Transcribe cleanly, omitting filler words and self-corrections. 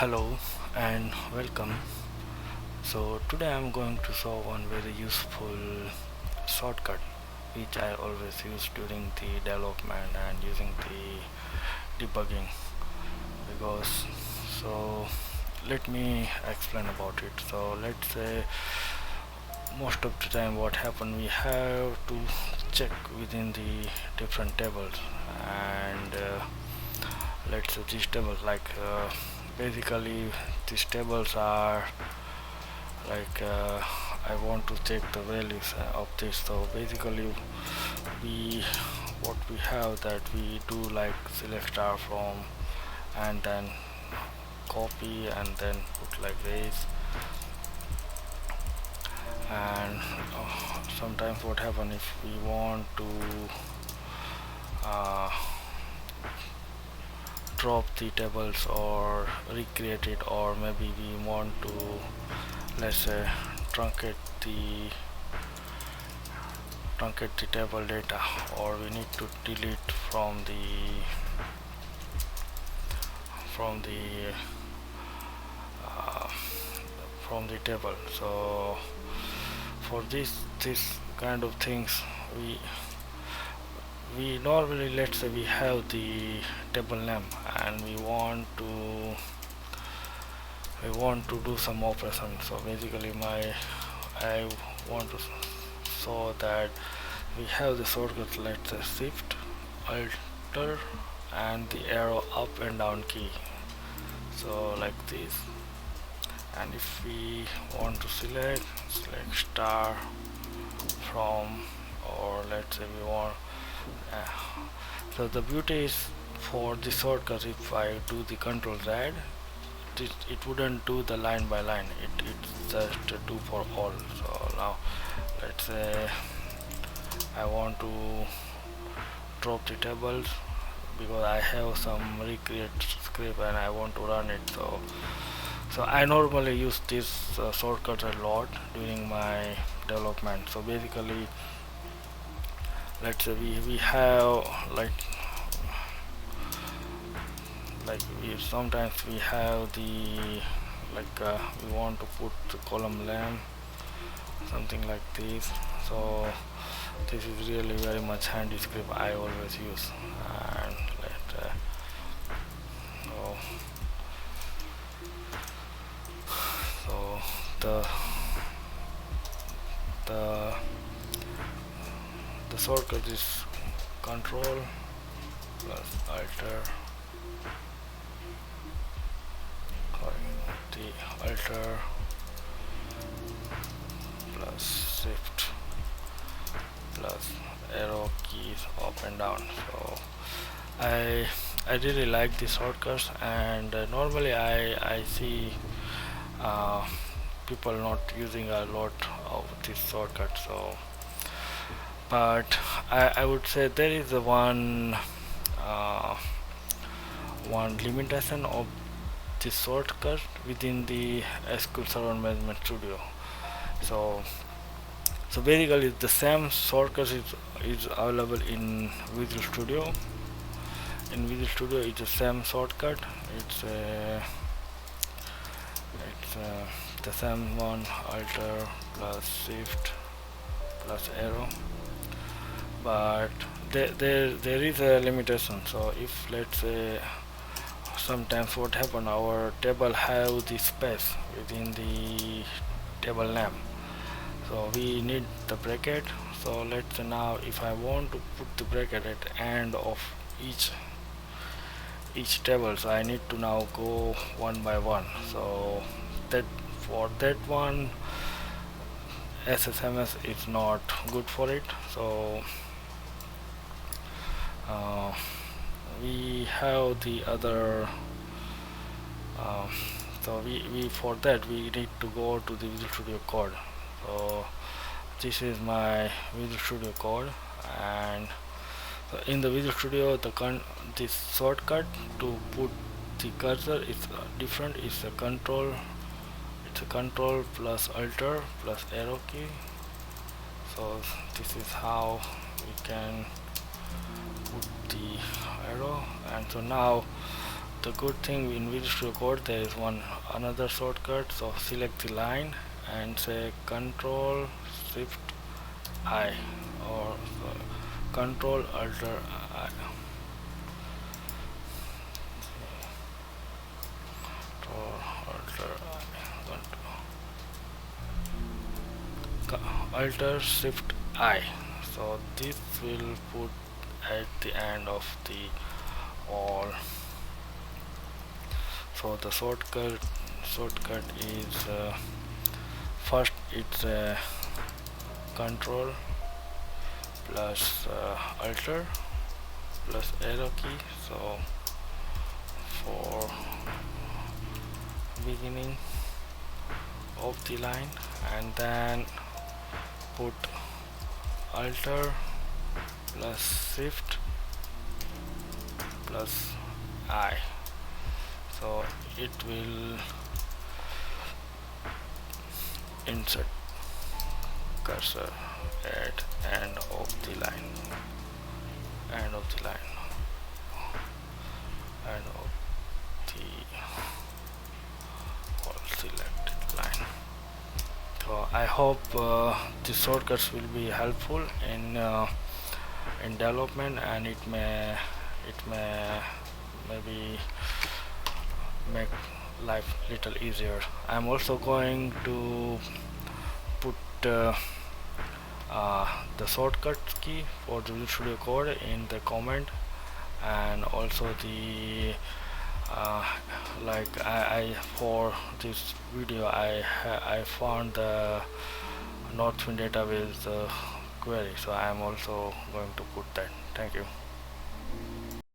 Hello and welcome. So today I'm going to show one very useful shortcut which I always use during the development and using the debugging because so let me explain about it. So let's say most of the time what happen, we have to check within the different tables and let's say these tables basically these tables are like I want to check the values of this. So basically we what we have that we do like select star from and then copy and then put like this. And sometimes what happen, if we want to uh, drop the tables or recreate it, or maybe we want to, let's say, truncate the table data, or we need to delete from the uh, from the table. So for this kind of things, we normally, let's say we have the table name and we want to do some operation. So basically I want to show that we have the shortcut, let's say shift alter and the arrow up and down key, so like this. And if we want to select star from, or let's say we want so the beauty is, for the shortcut, if I do the control Z, it wouldn't do the line by line, it's just do for all. So now let's say I want to drop the tables because I have some recreate script and I want to run it. So I normally use this shortcut a lot during my development. So basically, let's say we have we sometimes we have the we want to put the column name, something like this. So this is really very much handy script I always use. And so, so the the the shortcut is control plus alter, the alter plus shift plus arrow keys up and down. So I really like these shortcuts, and normally I see uh, people not using a lot of this shortcut. So but I would say there is a uh, one limitation of this shortcut within the SQL Server Management Studio. So basically the same shortcut is available in Visual Studio. In Visual Studio it's the same shortcut. It's the same one, alter plus shift plus arrow. But there is a limitation. So if, let's say, sometimes what happen, our table have the space within the table name, so we need the bracket. So let's say now if I want to put the bracket at the end of each table, so I need to now go one by one. So that for that one, SSMS is not good for it. So uh, we have the other so we for that we need to go to the Visual Studio Code. So this is my Visual Studio Code, and so in the Visual Studio this shortcut to put the cursor is different. It's a control plus alter plus arrow key. So this is how we can put the arrow. And so now the good thing in Visual Studio Code, there is another shortcut. So select the line and say Control Shift I, or Control Alter I. Alter Shift I. So this will put at the end of the all. So the shortcut is first it's Control plus Alter plus arrow key. So for beginning of the line, and then put Alter plus Shift plus I. So it will insert cursor at end of the line, end of the line, end of the all selected line. So I hope these shortcuts will be helpful in development, and it may maybe make life little easier. I'm also going to put the shortcut key for the Visual Studio Code in the comment, and also the like I for this video I found the Northwind database query, so I am also going to put that. Thank you.